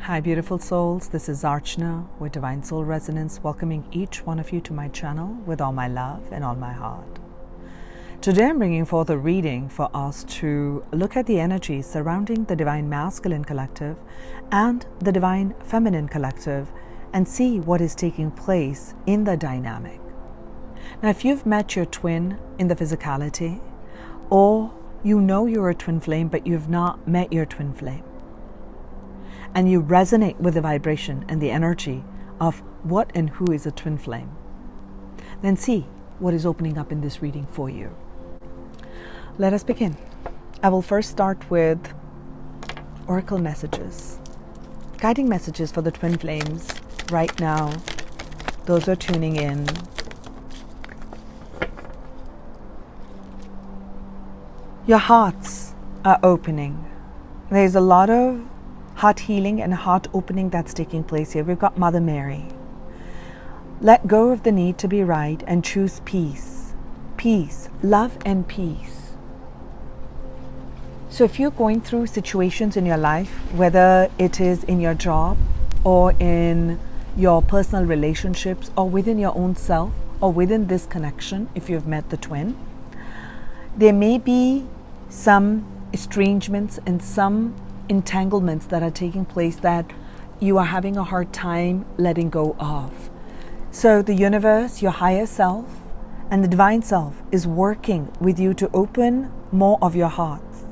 Hi beautiful souls, this is Archana with Divine Soul Resonance, welcoming each one of you to my channel with all my love and all my heart. Today I'm bringing forth a reading for us to look at the energies surrounding the Divine Masculine Collective and the Divine Feminine Collective and see what is taking place in the dynamic. Now if you've met your twin in the physicality, or you know you're a twin flame but you've not met your twin flame, and you resonate with the vibration and the energy of what and who is a twin flame, then see what is opening up in this reading for you. Let us begin. I will first start with oracle messages, guiding messages for the twin flames right now, those who are tuning in. Your hearts are opening. There's a lot of heart healing and heart opening that's taking place here. We've got Mother Mary. Let go of the need to be right and choose peace. Peace, love and peace. So if you're going through situations in your life, whether it is in your job or in your personal relationships or within your own self or within this connection, if you've met the twin, there may be some estrangements and some entanglements that are taking place that you are having a hard time letting go of. So the universe, your higher self, and the divine self is working with you to open more of your hearts,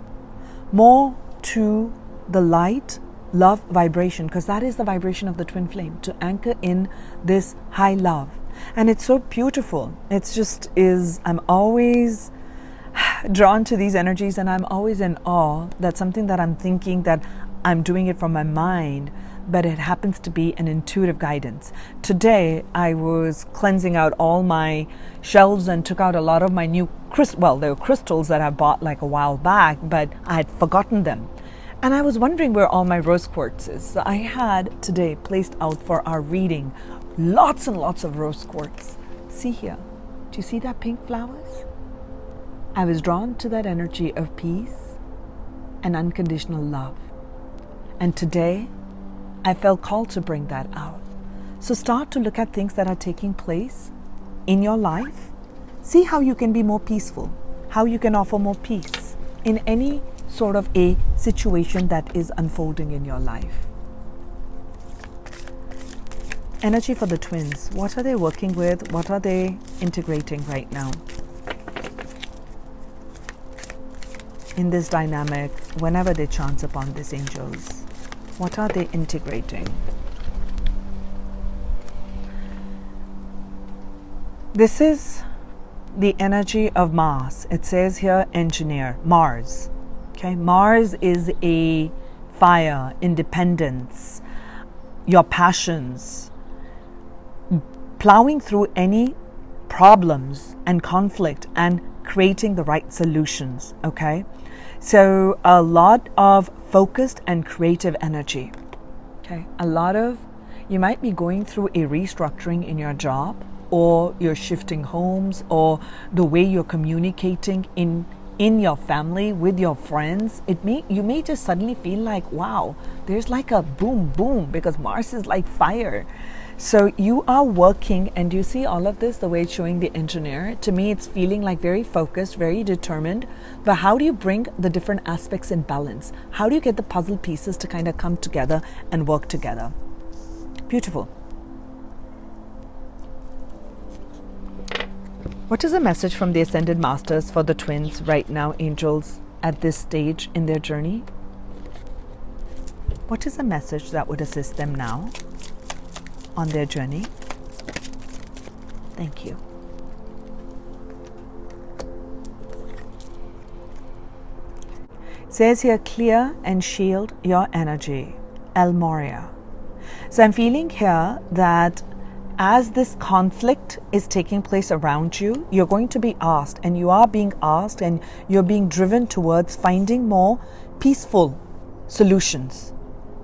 more to the light, love vibration, because that is the vibration of the twin flame, to anchor in this high love. And it's so beautiful. It's just I'm always drawn to these energies, and I'm always in awe that something that I'm thinking that I'm doing it from my mind, but it happens to be an intuitive guidance. Today I was cleansing out all my shelves and took out a lot of my new there were crystals that I bought like a while back, but I had forgotten them, and I was wondering where all my rose quartz is. So I had today placed out for our reading lots and lots of rose quartz. See here, do you see that pink flowers? I was drawn to that energy of peace and unconditional love. And today, I felt called to bring that out. So start to look at things that are taking place in your life. See how you can be more peaceful, how you can offer more peace in any sort of a situation that is unfolding in your life. Energy for the twins. What are they working with? What are they integrating right now? In this dynamic, whenever they chance upon these angels, what are they integrating? This is the energy of Mars. It says here engineer, Mars. Okay, Mars is a fire, independence, your passions, plowing through any problems and conflict and creating the right solutions. Okay, so a lot of focused and creative energy. Okay, you might be going through a restructuring in your job, or you're shifting homes, or the way you're communicating in your family with your friends. You may just suddenly feel like, wow, there's like a boom boom, because Mars is like fire. So you are working, and you see all of this, the way it's showing the engineer. To me, it's feeling like very focused, very determined. But how do you bring the different aspects in balance? How do you get the puzzle pieces to kind of come together and work together? Beautiful. What is the message from the Ascended Masters for the twins right now, angels, at this stage in their journey? What is the message that would assist them now on their journey? Thank you. It says here, clear and shield your energy, El Moria. So I'm feeling here that as this conflict is taking place around you, you're going to be asked, and you are being asked, and you're being driven towards finding more peaceful solutions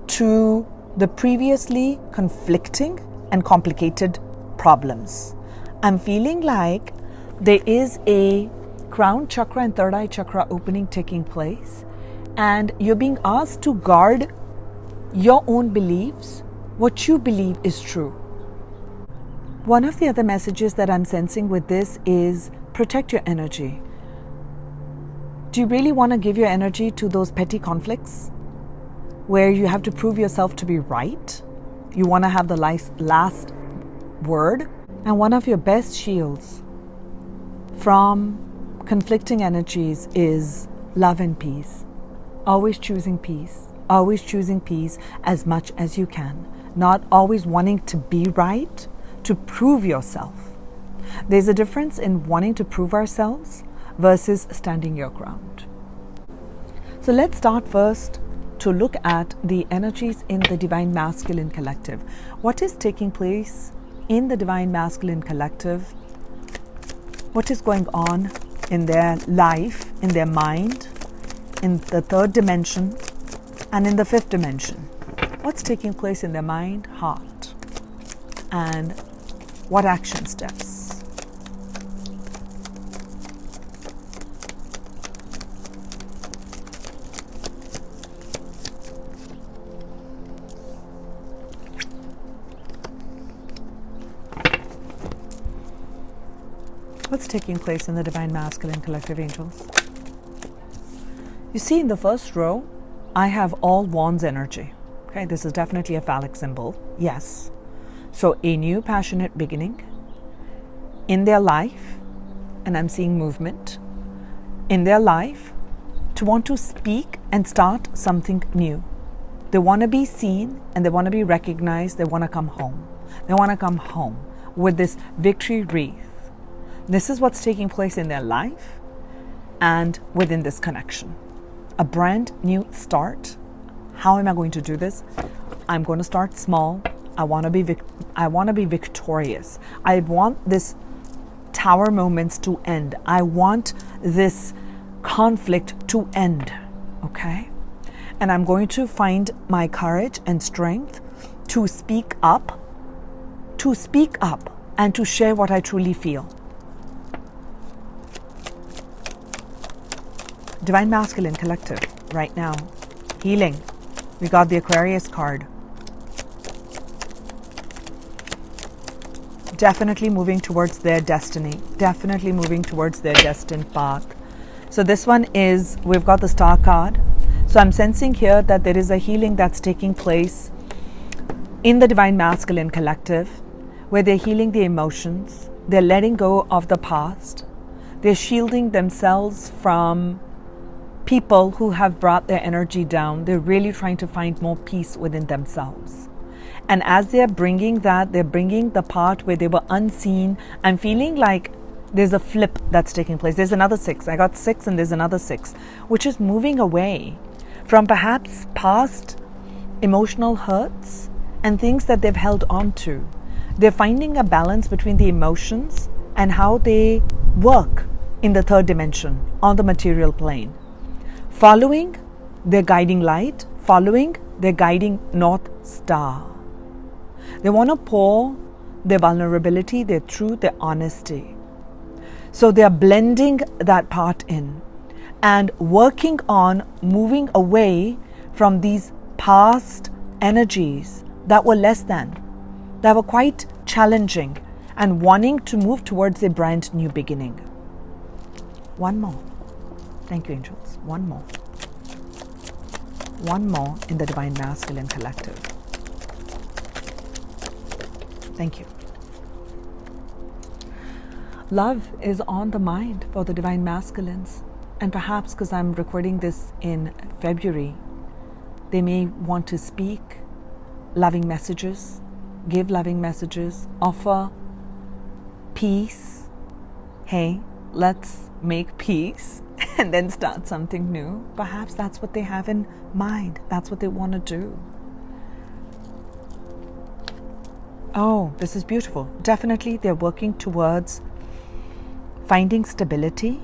to the previously conflicting and complicated problems. I'm feeling like there is a crown chakra and third eye chakra opening taking place, and you're being asked to guard your own beliefs, what you believe is true. One of the other messages that I'm sensing with this is protect your energy. Do you really want to give your energy to those petty conflicts where you have to prove yourself to be right? You want to have the last word? And one of your best shields from conflicting energies is love and peace. Always choosing peace. Always choosing peace as much as you can. Not always wanting to be right, to prove yourself. There's a difference in wanting to prove ourselves versus standing your ground. So let's start first to look at the energies in the Divine Masculine Collective. What is taking place in the Divine Masculine Collective? What is going on in their life, in their mind, in the third dimension, and in the fifth dimension? What's taking place in their mind, heart, and what action steps? What's taking place in the Divine Masculine Collective, angels? You see, in the first row, I have all wands energy. Okay, this is definitely a phallic symbol. Yes. So a new passionate beginning in their life, and I'm seeing movement in their life to want to speak and start something new. They want to be seen and they want to be recognized. They want to come home. They want to come home with this victory wreath. This is what's taking place in their life and within this connection. A brand new start. How am I going to do this? I'm going to start small. I want to be victorious. I want this tower moments to end. I want this conflict to end. Okay? And I'm going to find my courage and strength to speak up and to share what I truly feel. Divine Masculine Collective, right now. Healing. We got the Aquarius card. Definitely moving towards their destiny. Definitely moving towards their destined path. So this one is, we've got the Star card. So I'm sensing here that there is a healing that's taking place in the Divine Masculine Collective, where they're healing the emotions. They're letting go of the past. They're shielding themselves from people who have brought their energy down. They're really trying to find more peace within themselves. And as they're bringing that, they're bringing the part where they were unseen. I'm feeling like there's a flip that's taking place. There's another 6. I got 6 and there's another 6, which is moving away from perhaps past emotional hurts and things that they've held on to. They're finding a balance between the emotions and how they work in the third dimension on the material plane. Following their guiding light, following their guiding North Star. They want to pour their vulnerability, their truth, their honesty. So they are blending that part in and working on moving away from these past energies that were less than, that were quite challenging, and wanting to move towards a brand new beginning. One more. Thank you, angels. One more. One more in the Divine Masculine Collective. Thank you. Love is on the mind for the Divine Masculines. And perhaps because I'm recording this in February, they may want to speak loving messages, give loving messages, offer peace. Hey, let's make peace and then start something new. Perhaps that's what they have in mind. That's what they want to do. Oh, this is beautiful. Definitely they're working towards finding stability.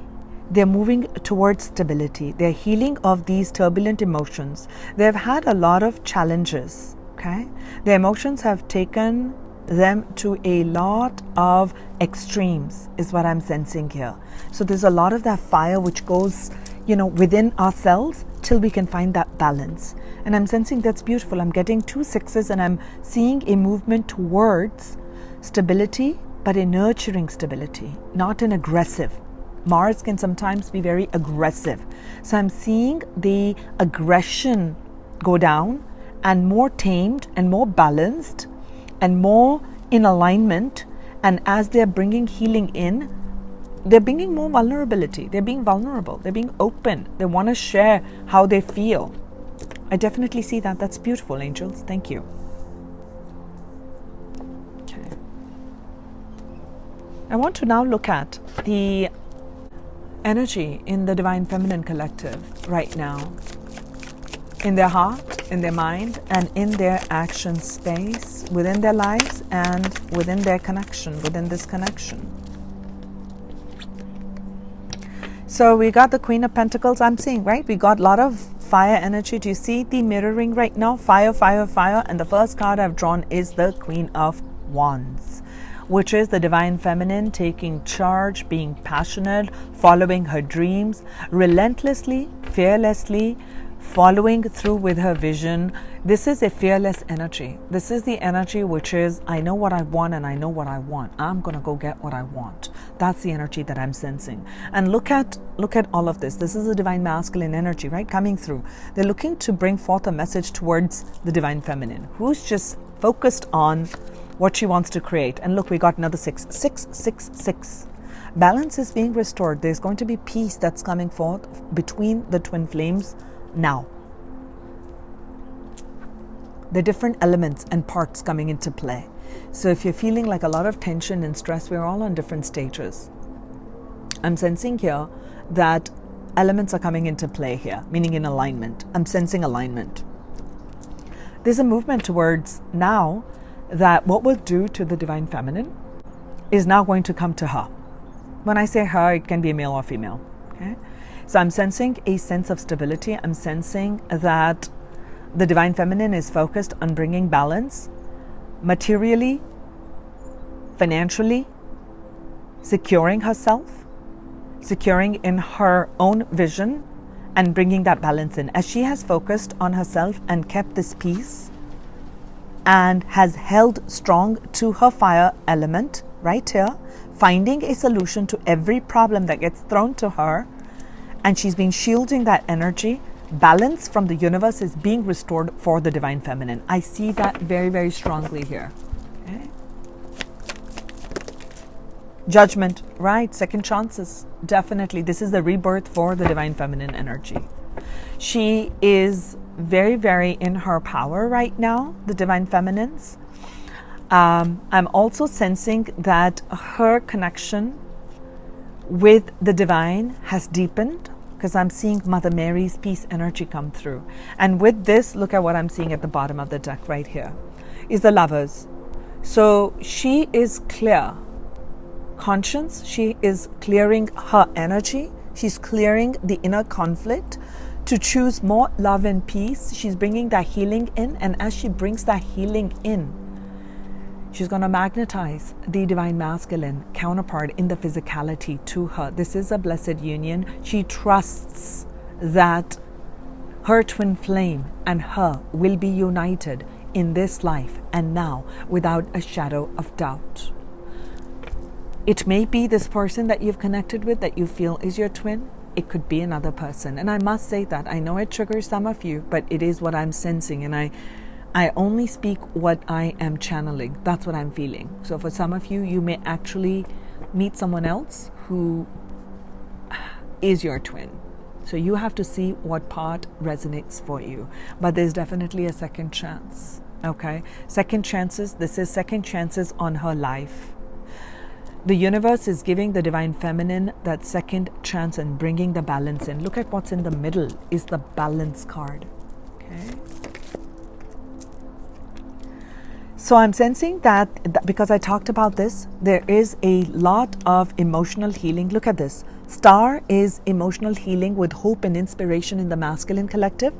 They're moving towards stability. They're healing of these turbulent emotions. They've had a lot of challenges, okay? Their emotions have taken them to a lot of extremes, is what I'm sensing here. So there's a lot of that fire which goes, within ourselves till we can find that balance. And I'm sensing that's beautiful. I'm getting 2 6s and I'm seeing a movement towards stability, but a nurturing stability, not an aggressive. Mars can sometimes be very aggressive. So I'm seeing the aggression go down and more tamed and more balanced and more in alignment. And as they're bringing healing in, they're bringing more vulnerability. They're being vulnerable. They're being open. They want to share how they feel. I definitely see that. That's beautiful, angels. Thank you. Okay. I want to now look at the energy in the Divine Feminine Collective right now, in their heart, in their mind, and in their action space, within their lives and within their connection, within this connection. So we got the Queen of Pentacles, I'm seeing, right? We got a lot of fire energy. Do you see the mirroring right now? Fire, fire, fire. And the first card I've drawn is the Queen of Wands, which is the Divine Feminine taking charge, being passionate, following her dreams, relentlessly, fearlessly, following through with her vision. This is a fearless energy. This is the energy which is, I know what I want and I know what I want. I'm going to go get what I want. That's the energy that I'm sensing. And look at all of this. This is a Divine Masculine energy, right? Coming through. They're looking to bring forth a message towards the Divine Feminine, who's just focused on what she wants to create. And look, we got another 6. 6, 6, 6. Balance is being restored. There's going to be peace that's coming forth between the twin flames now. The different elements and parts coming into play. So if you're feeling like a lot of tension and stress, we're all on different stages. I'm sensing here that elements are coming into play here, meaning in alignment. I'm sensing alignment. There's a movement towards now that what we'll do to the Divine Feminine is now going to come to her. When I say her, it can be a male or female. Okay? So I'm sensing a sense of stability. I'm sensing that the Divine Feminine is focused on bringing balance materially, financially, securing herself, securing in her own vision, and bringing that balance in. As she has focused on herself and kept this peace and has held strong to her fire element right here, finding a solution to every problem that gets thrown to her, and she's been shielding that energy. Balance from the universe is being restored for the Divine Feminine. I see that very, very strongly here. Okay. Judgment, right? Second chances. Definitely. This is the rebirth for the Divine Feminine energy. She is very, very in her power right now, the Divine Feminines. I'm also sensing that her connection with the divine has deepened, because I'm seeing Mother Mary's peace energy come through. And with this, look at what I'm seeing at the bottom of the deck right here, is the Lovers. So she is clear. Conscience, she is clearing her energy. She's clearing the inner conflict to choose more love and peace. She's bringing that healing in. And as she brings that healing in, she's going to magnetize the Divine Masculine counterpart in the physicality to her. This is a blessed union. She trusts that her twin flame and her will be united in this life and now without a shadow of doubt. It may be this person that you've connected with that you feel is your twin. It could be another person. And I must say that I know it triggers some of you, but it is what I'm sensing. And I only speak what I am channeling. That's what I'm feeling. So for some of you, you may actually meet someone else who is your twin. So you have to see what part resonates for you. But there's definitely a second chance. Okay? Second chances. This is second chances on her life. The universe is giving the Divine Feminine that second chance and bringing the balance in. Look at what's in the middle is the balance card. Okay? So I'm sensing that because I talked about this, there is a lot of emotional healing. Look at this. Star is emotional healing with hope and inspiration in the masculine collective.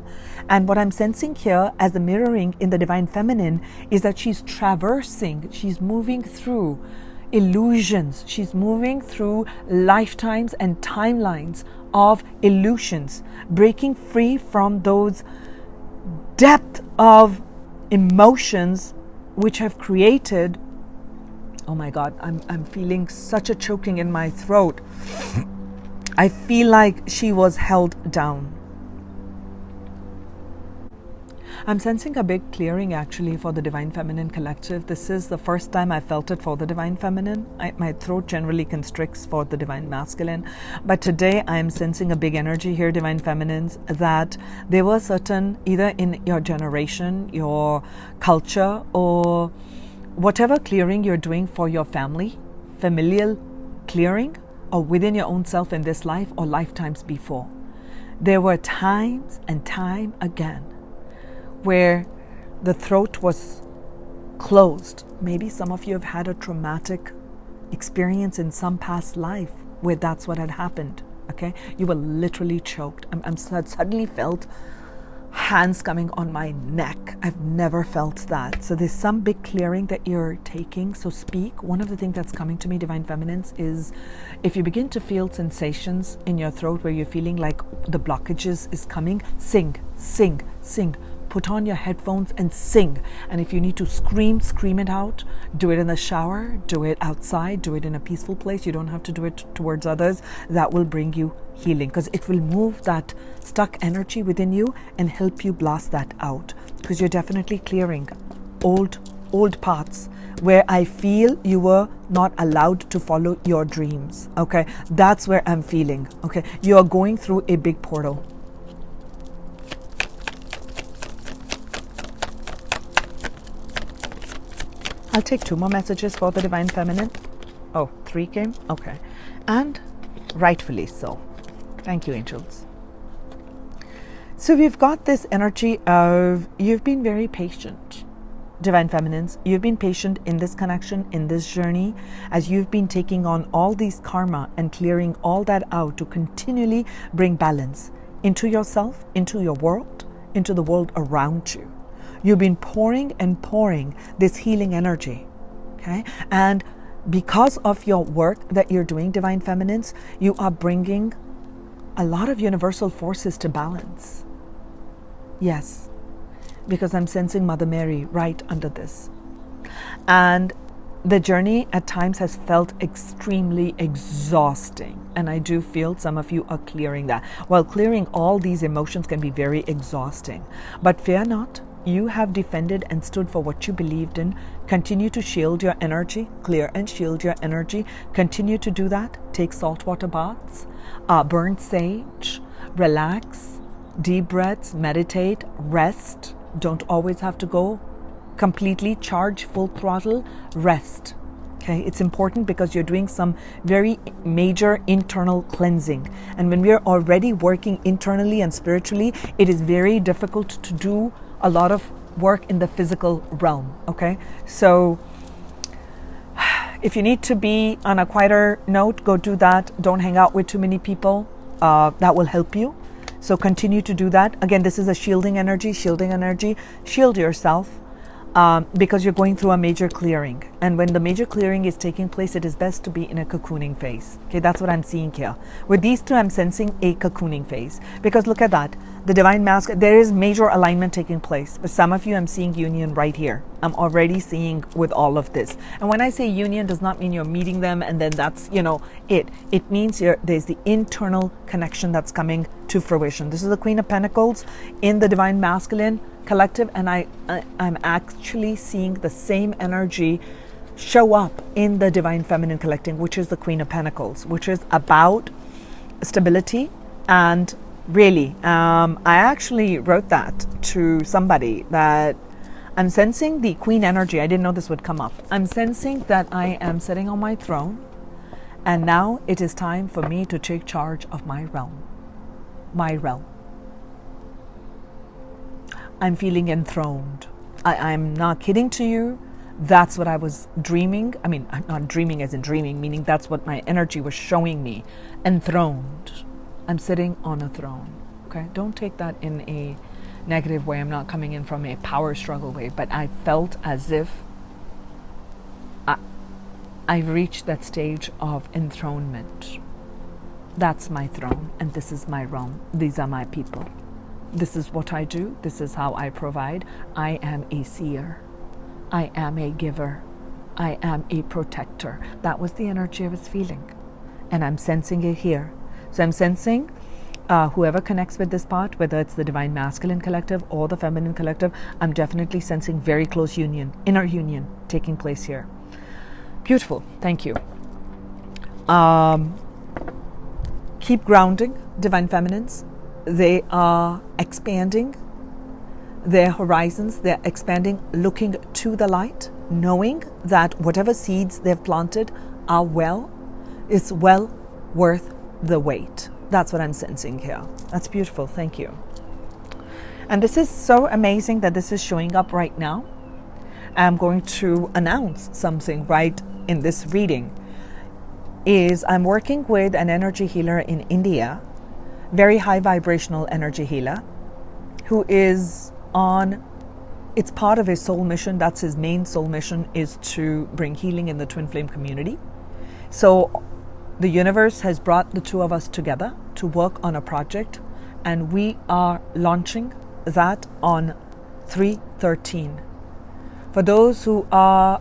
And what I'm sensing here as the mirroring in the Divine Feminine is that she's traversing, she's moving through illusions. She's moving through lifetimes and timelines of illusions, breaking free from those depth of emotions which have created, oh my God, I'm feeling such a choking in my throat. I feel like she was held down. I'm sensing a big clearing actually for the Divine Feminine Collective. This is the first time I felt it for the Divine Feminine. My throat generally constricts for the Divine Masculine. But today I'm sensing a big energy here, Divine Feminines, that there were certain, either in your generation, your culture, or whatever clearing you're doing for your family, familial clearing, or within your own self in this life or lifetimes before. There were times and time again where the throat was closed. Maybe some of you have had a traumatic experience in some past life where that's what had happened. Okay, you were literally choked. I suddenly felt hands coming on my neck. I've never felt that. So there's some big clearing that you're taking. So speak. One of the things that's coming to me, Divine Feminines, is if you begin to feel sensations in your throat where you're feeling like the blockages is coming, sing, sing, sing. Put on your headphones and sing. And if you need to scream, scream it out. Do it in the shower, do it outside, do it in a peaceful place. You don't have to do it towards others. That will bring you healing, because it will move that stuck energy within you and help you blast that out, because you're definitely clearing old paths where I feel you were not allowed to follow your dreams. Okay, that's where I'm feeling. Okay, you are going through a big portal. I'll take 2 more messages for the Divine Feminine. Oh, 3 came? Okay. And rightfully so. Thank you, angels. So we've got this energy of you've been very patient, Divine Feminines. You've been patient in this connection, in this journey, as you've been taking on all these karma and clearing all that out to continually bring balance into yourself, into your world, into the world around you. You've been pouring and pouring this healing energy, okay? And because of your work that you're doing, Divine Feminines, you are bringing a lot of universal forces to balance. Yes, because I'm sensing Mother Mary right under this. And the journey at times has felt extremely exhausting. And I do feel some of you are clearing that. While clearing all these emotions can be very exhausting. But fear not. You have defended and stood for what you believed in. Continue to shield your energy, clear and shield your energy. Continue to do that. Take saltwater baths, burn sage, relax, deep breaths, meditate, rest. Don't always have to go completely charge, full throttle, rest. Okay, it's important because you're doing some very major internal cleansing. And when we're already working internally and spiritually, it is very difficult to do a lot of work in the physical realm. Okay, so if you need to be on a quieter note, go do that. Don't hang out with too many people. That will help you. So continue to do that. Again, this is a shielding energy. Shield yourself because you're going through a major clearing. And when the major clearing is taking place, it is best to be in a cocooning phase. Okay, that's what I'm seeing here. With these two, I'm sensing a cocooning phase. Because look at that. The Divine Masculine, there is major alignment taking place. But some of you, I'm seeing union right here. I'm already seeing with all of this. And when I say union, does not mean you're meeting them and then that's, it. It means there's the internal connection that's coming to fruition. This is the Queen of Pentacles in the Divine Masculine Collective. And I'm actually seeing the same energy show up in the Divine Feminine Collective, which is the Queen of Pentacles, which is about stability. And really, I actually wrote that to somebody that I'm sensing the Queen energy. I didn't know this would come up. I'm sensing that I am sitting on my throne, and now it is time for me to take charge of my realm. My realm. I'm feeling enthroned. I'm not kidding to you. That's what I was dreaming. I mean, I'm not dreaming as in dreaming, meaning that's what my energy was showing me. Enthroned. I'm sitting on a throne. Okay, don't take that in a negative way. I'm not coming in from a power struggle way, but I felt as if I've reached that stage of enthronement. That's my throne, and this is my realm. These are my people. This is what I do. This is how I provide. I am a seer. I am a giver. I am a protector. That was the energy I was feeling. And I'm sensing it here. So I'm sensing whoever connects with this part, whether it's the Divine Masculine Collective or the Feminine Collective, I'm definitely sensing very close union, inner union taking place here. Beautiful. Thank you. Keep grounding, Divine Feminines. They are expanding their horizons. They're expanding, looking to the light, knowing that whatever seeds they've planted are it's well worth the wait. That's what I'm sensing here. That's beautiful. Thank you. And this is so amazing that this is showing up right now. I'm going to announce something right in this reading. I'm working with an energy healer in India, very high vibrational energy healer, who is it's part of his soul mission. That's his main soul mission, is to bring healing in the twin flame community. So the universe has brought the two of us together to work on a project, and we are launching that on 3/13. For those who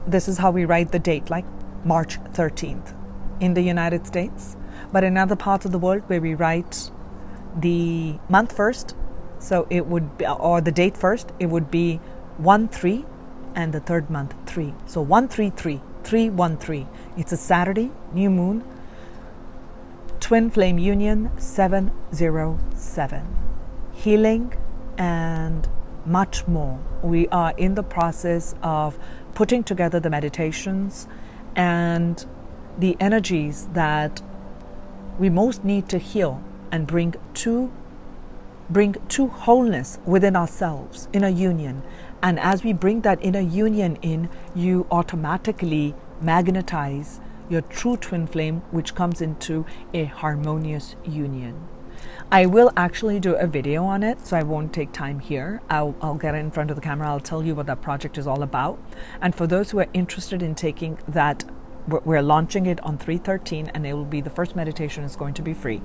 this is how we write the date, like March 13th in the United States, but in other parts of the world where we write the month first, so it would be, or the date first, it would be 1/3 and the third month 3. So 133, 313. It's a Saturday, new moon, twin flame union 707. Healing and much more. We are in the process of putting together the meditations and the energies that we most need to heal and bring to wholeness within ourselves, in a union. And as we bring that inner union in, you automatically magnetize your true twin flame, which comes into a harmonious union. I will actually do a video on it, so I won't take time here. I'll get in front of the camera. I'll tell you what that project is all about. And for those who are interested in taking that, we're launching it on 3/13, and it will be the first meditation is going to be free.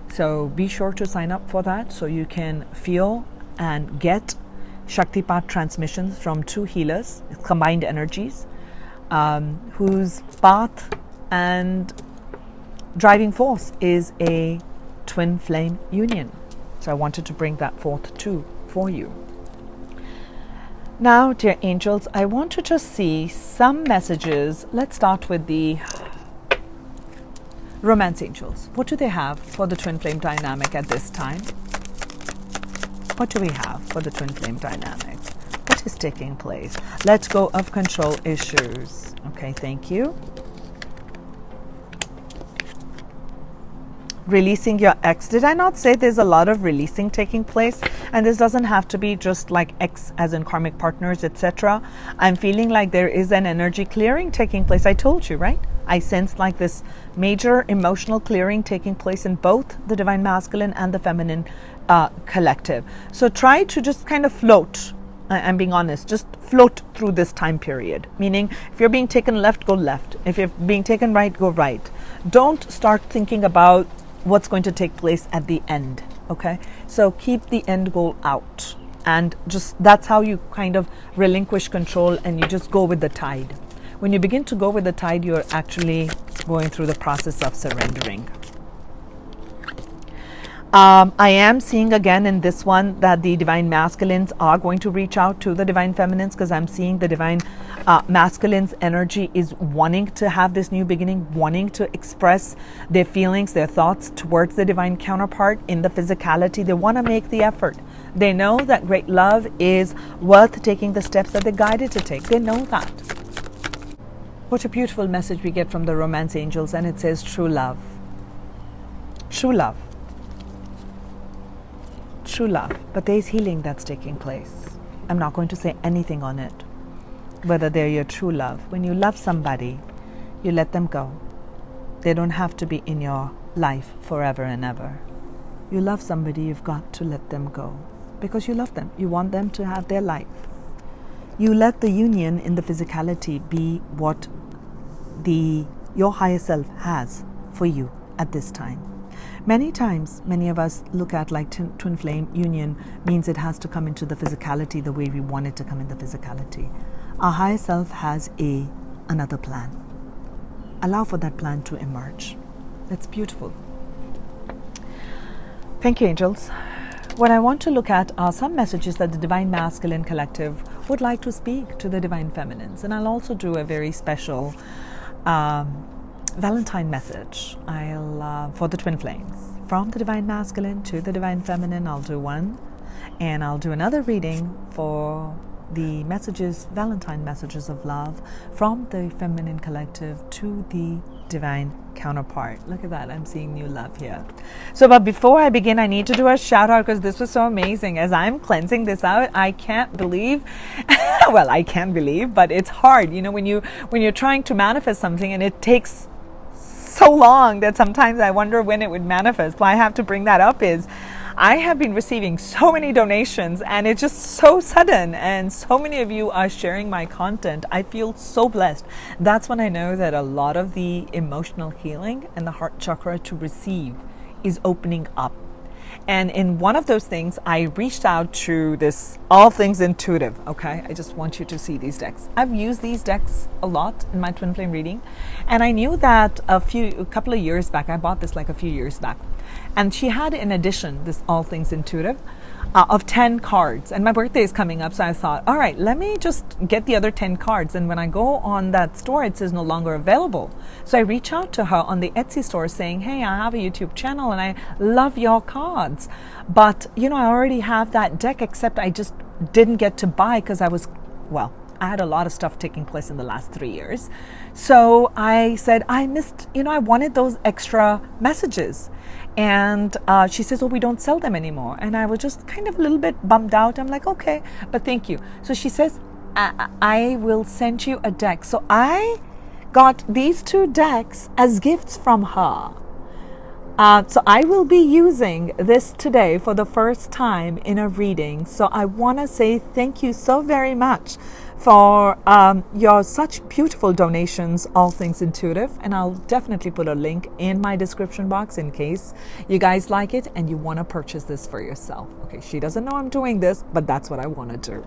So be sure to sign up for that so you can feel and get Shaktipat transmissions from two healers, combined energies, whose path and driving force is a twin flame union. So I wanted to bring that forth too for you. Now, dear angels, I want to just see some messages. Let's start with the romance angels. What do they have for the twin flame dynamic at this time? What do we have for the twin flame dynamic? What is taking place? Let go of control issues. Okay, thank you. Releasing your ex. Did I not say there's a lot of releasing taking place? And this doesn't have to be just like ex as in karmic partners, etc. I'm feeling like there is an energy clearing taking place. I told you, right? I sense like this major emotional clearing taking place in both the Divine Masculine and the Feminine collective. So try to just kind of float. I'm being honest, just float through this time period. Meaning, if you're being taken left, go left. If you're being taken right, go right. Don't start thinking about what's going to take place at the end. Okay? So keep the end goal out. And just that's how you kind of relinquish control and you just go with the tide. When you begin to go with the tide, you're actually going through the process of surrendering. I am seeing again in this one that the Divine Masculines are going to reach out to the Divine Feminines, because I'm seeing the Divine Masculines energy is wanting to have this new beginning, wanting to express their feelings, their thoughts towards the Divine Counterpart in the physicality. They want to make the effort. They know that great love is worth taking the steps that they're guided to take. They know that. What a beautiful message we get from the romance angels, and it says true love. True love. True love. But there's healing that's taking place. I'm not going to say anything on it, whether they're your true love. When you love somebody, you let them go. They don't have to be in your life forever and ever. You love somebody, you've got to let them go, because you love them. You want them to have their life. You let the union in the physicality be what your higher self has for you at this time. Many times, many of us look at like twin flame union means it has to come into the physicality the way we want it to come in the physicality. Our higher self has another plan. Allow for that plan to emerge. That's beautiful. Thank you, angels. What I want to look at are some messages that the Divine Masculine Collective would like to speak to the Divine Feminines. And I'll also do a very special Valentine message for the Twin Flames. From the Divine Masculine to the Divine Feminine, I'll do one. And I'll do another reading for the Valentine messages of love from the Feminine Collective to the Divine Counterpart. Look at that, I'm seeing new love here. So, but before I begin, I need to do a shout out because this was so amazing. As I'm cleansing this out, I can't believe, well, I can believe, but it's hard, when you're trying to manifest something and it takes so long that sometimes I wonder when it would manifest. Why I have to bring that up is I have been receiving so many donations and it's just so sudden, and so many of you are sharing my content. I feel so blessed. That's when I know that a lot of the emotional healing and the heart chakra to receive is opening up. And in one of those things, I reached out to this All Things Intuitive. Okay, I just want you to see these decks. I've used these decks a lot in my twin flame reading, and I knew that a couple of years back, I bought this like a few years back, and she had in addition this All Things Intuitive of 10 cards, and my birthday is coming up, so I thought, all right, let me just get the other 10 cards, and when I go on that store, it says no longer available. So I reach out to her on the Etsy store saying, hey, I have a YouTube channel and I love your cards, but I already have that deck, except I just didn't get to buy because I had a lot of stuff taking place in the last 3 years. So I said, I missed, I wanted those extra messages. And she says, oh, we don't sell them anymore. And I was just kind of a little bit bummed out. I'm like, okay, but thank you. So she says, I will send you a deck. So I got these 2 decks as gifts from her. So I will be using this today for the first time in a reading. So I want to say thank you so very much for your such beautiful donations, All Things Intuitive. And I'll definitely put a link in my description box in case you guys like it and you want to purchase this for yourself. Okay, she doesn't know I'm doing this, but that's what I want to do.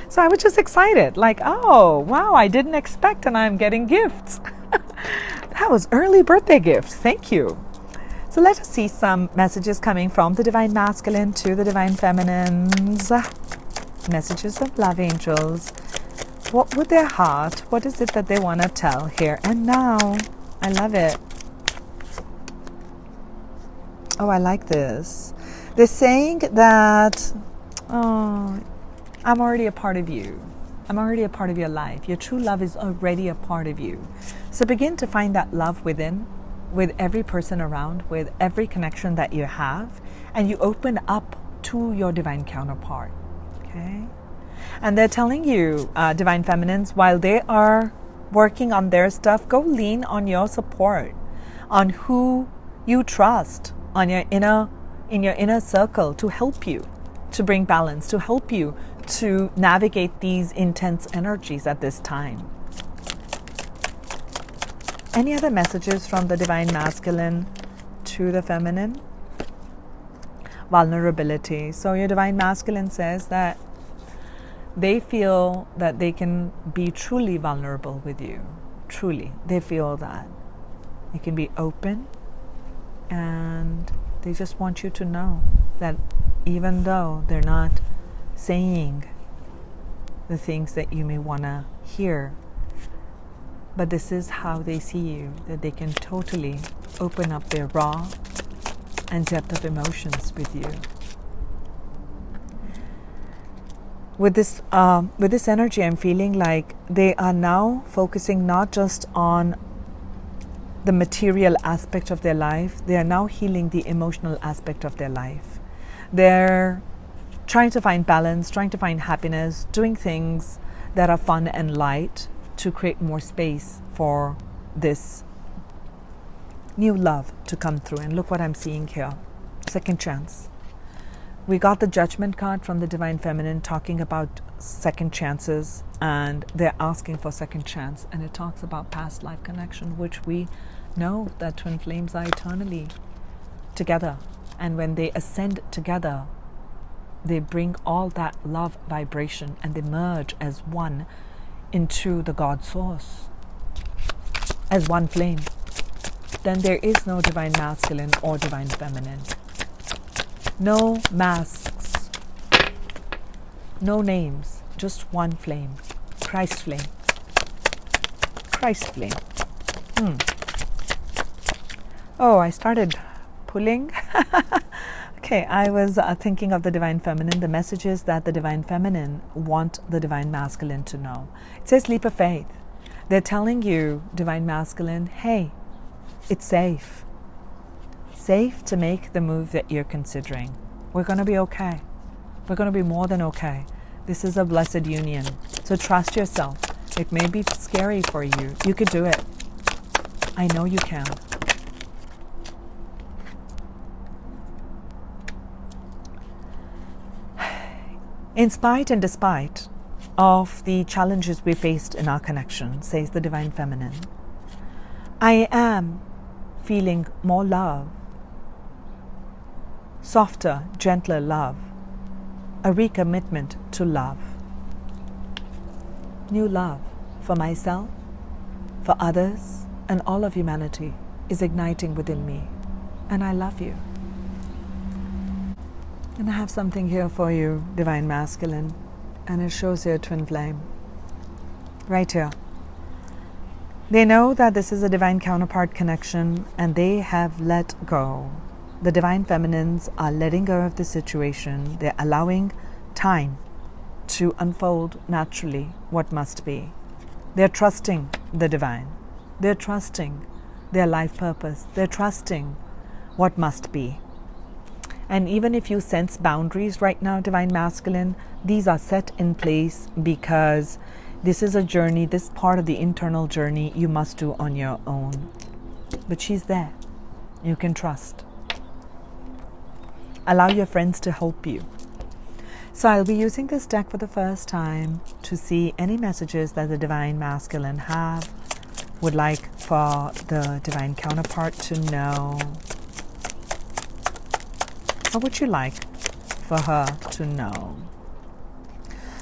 So I was just excited, like, oh, wow, I didn't expect, and I'm getting gifts. That was early birthday gift. Thank you. So let us see some messages coming from the Divine Masculine to the Divine Feminines. Messages of love, angels. What would their heart, what is it that they want to tell here and now? I love it. Oh, I like this. They're saying that, oh, I'm already a part of you. I'm already a part of your life. Your true love is already a part of you. So begin to find that love within, with every person around, with every connection that you have, and you open up to your divine counterpart. Okay? And they're telling you, Divine Feminines, while they are working on their stuff, go lean on your support, on who you trust, on in your inner circle to help you, to bring balance, to help you to navigate these intense energies at this time. Any other messages from the Divine Masculine to the Feminine? Vulnerability. So your Divine Masculine says that they feel that they can be truly vulnerable with you. Truly. They feel that. They can be open, and they just want you to know that even though they're not saying the things that you may want to hear, but this is how they see you, that they can totally open up their raw and depth of emotions with you. With this energy, I'm feeling like they are now focusing not just on the material aspect of their life, they are now healing the emotional aspect of their life. They're trying to find balance, trying to find happiness, doing things that are fun and light to create more space for this new love to come through. And look what I'm seeing here. Second chance. We got the Judgment card from the Divine Feminine talking about second chances, and they're asking for second chance. And it talks about past life connection, which we know that twin flames are eternally together. And when they ascend together, they bring all that love vibration and they merge as one into the God source, as one flame. Then there is no divine masculine or divine feminine. No masks, no names, just one flame. Christ flame. Christ flame. Oh, I started pulling. Okay, I was thinking of the divine feminine, the messages that the divine feminine want the divine masculine to know. It says leap of faith. They're telling you, divine masculine, hey, it's safe. Safe to make the move that you're considering. We're going to be okay. We're going to be more than okay. This is a blessed union. So trust yourself. It may be scary for you. You could do it. I know you can. In spite and despite of the challenges we faced in our connection, says the divine feminine, I am feeling more love, softer, gentler love, a recommitment to love, new love for myself, for others, and all of humanity is igniting within me, and I love you. And I have something here for you, divine masculine, and it shows your twin flame right here. They know that this is a divine counterpart connection, and they have let go. The divine feminines are letting go of the situation. They're allowing time to unfold naturally what must be. They're trusting the divine. They're trusting their life purpose. They're trusting what must be. And even if you sense boundaries right now, divine masculine, these are set in place because this is a journey, this part of the internal journey you must do on your own. But she's there. You can trust. Allow your friends to help you. So I'll be using this deck for the first time to see any messages that the divine masculine would like for the divine counterpart to know. What would you like for her to know?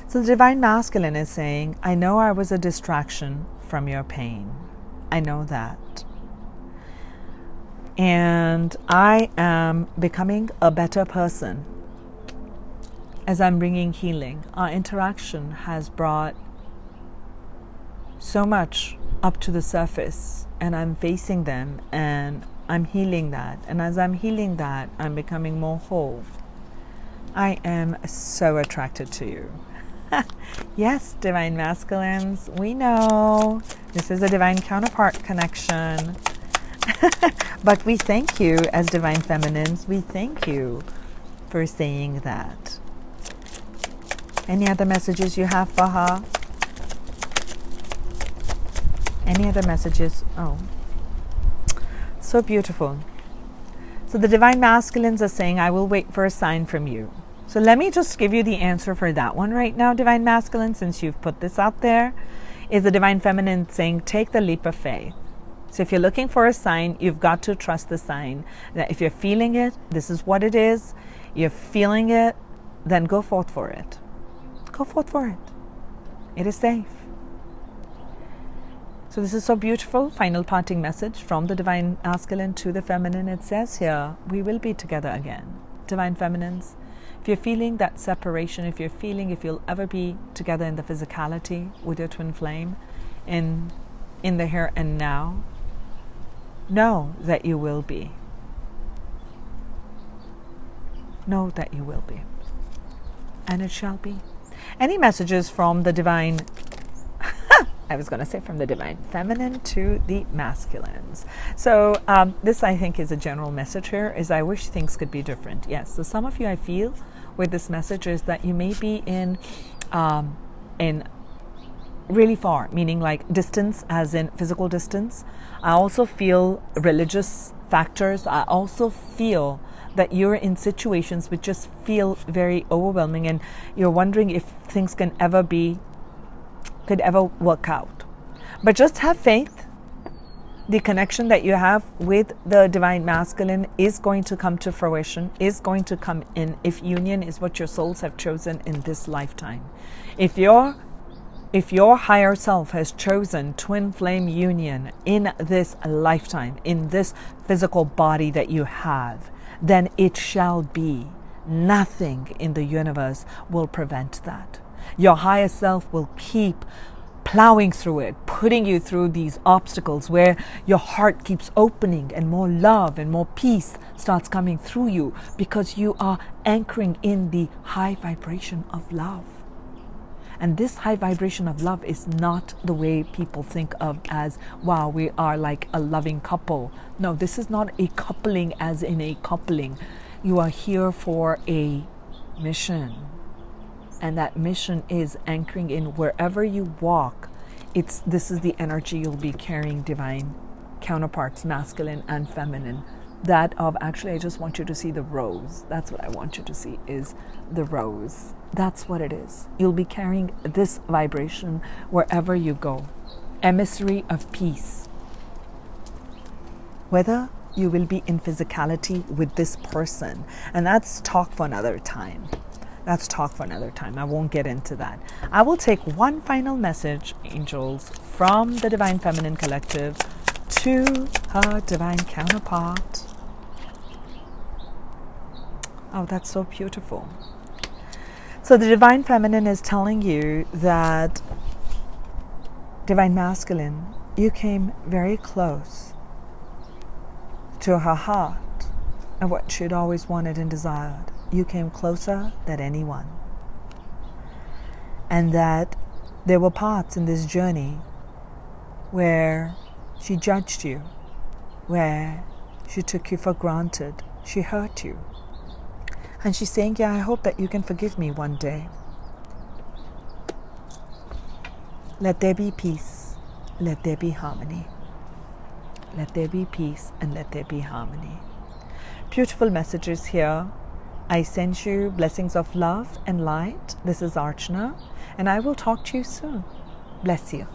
So the divine masculine is saying, I know I was a distraction from your pain. I know that. And I am becoming a better person as I'm bringing healing. Our interaction has brought so much up to the surface, and I'm facing them and I'm healing that. And as I'm healing that, I'm becoming more whole. I am so attracted to you. Yes, divine masculines, we know this is a divine counterpart connection. But we thank you as divine feminines. We thank you for saying that. Any other messages you have for her? Any other messages? Oh, so beautiful. So the divine masculines are saying, I will wait for a sign from you. So let me just give you the answer for that one right now, divine masculine, since you've put this out there. Is the divine feminine saying, take the leap of faith. So if you're looking for a sign, you've got to trust the sign. That if you're feeling it, this is what it is. You're feeling it, then go forth for it. Go forth for it. It is safe. So this is so beautiful. Final parting message from the divine masculine to the feminine. It says here, we will be together again. Divine feminines, if you're feeling that separation, if you'll ever be together in the physicality with your twin flame, in the here and now, know that you will be. Know that you will be. And it shall be. Any messages from the divine I was going to say from the divine feminine to the masculines. So this, I think, is a general message here, is I wish things could be different. Yes, so some of you, I feel, with this message is that you may be in really far, meaning like distance, as in physical distance. I also feel religious factors. I also feel that you're in situations which just feel very overwhelming, and you're wondering if things could ever work out. But just have faith. The connection that you have with the divine masculine is going to come to fruition, is going to come in, if union is what your souls have chosen in this lifetime. If your higher self has chosen twin flame union in this lifetime, in this physical body that you have, then it shall be. Nothing in the universe will prevent that. Your higher self will keep plowing through it, putting you through these obstacles where your heart keeps opening and more love and more peace starts coming through you, because you are anchoring in the high vibration of love. And this high vibration of love is not the way people think of as, wow, we are like a loving couple. No, this is not a coupling as in a coupling. You are here for a mission. And that mission is anchoring in wherever you walk. This is the energy you'll be carrying, divine counterparts, masculine and feminine. That of, actually, I just want you to see the rose. That's what I want you to see, is the rose. That's what it is. You'll be carrying this vibration wherever you go. Emissary of peace. Whether you will be in physicality with this person, and that's talk for another time. That's talk for another time. I won't get into that. I will take one final message, angels, from the Divine Feminine Collective to her divine counterpart. Oh, that's so beautiful. So the Divine Feminine is telling you that, Divine Masculine, you came very close to her heart and what she'd always wanted and desired. You came closer than anyone. And that there were parts in this journey where she judged you, where she took you for granted, she hurt you. And she's saying, yeah, I hope that you can forgive me one day. Let there be peace, let there be harmony. Let there be peace and let there be harmony. Beautiful messages here. I send you blessings of love and light. This is Archana, and I will talk to you soon. Bless you.